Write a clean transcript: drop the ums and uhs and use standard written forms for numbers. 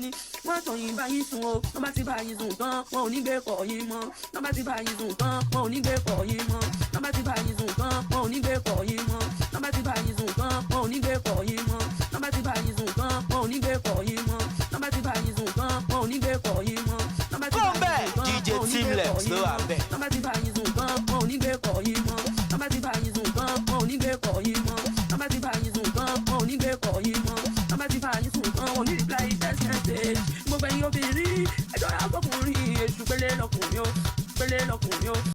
ni wọ́n tàn yín bá yín sùn o wọ́n bá ti bá yín sùn tán wọn ò ní gbé kọ̀ yín mọ́ wọ́n bá ti bá yín sùn tán wọn ò ní gbé kọ̀ yín mọ́ wọ́n bá ti bá yín sùn tán wọn ò ní gbé kọ̀ yín mọ́ wọ́n bá ti bá yín sùn tán wọn ò ní gbé kọ̀ yín mọ́ wọ́n bá ti bá yín sùn tán wọn ò ní gbé kọ̀ yín mọ́ wọ́n bá ti bá yín sùn tán wọn ò ní gbé kọ̀ yín mọ́ wọ́n bá ti bá yín sùn tán DJ Teamless ló wà bẹ́ẹ̀. wọ́n bá ti bá yín sùn tán wọn ò ní gbé kọ̀ yín mọ́ wọ́n bá ti bá yín sùn tán wọn ò ní gbé kọ̀ yín mọ́ wọ́n bá ti bá yín sùn tán wọn ò ní gbé kọ̀ yín mọ́ wọ́n bá ti bá yín sùn tán wọn ò ní reply text message mo gbẹ̀yìn obìnrin ẹjọ́ ra fọkùnrin èṣù pélé lọkùnrin o pélé lọkùnrin o.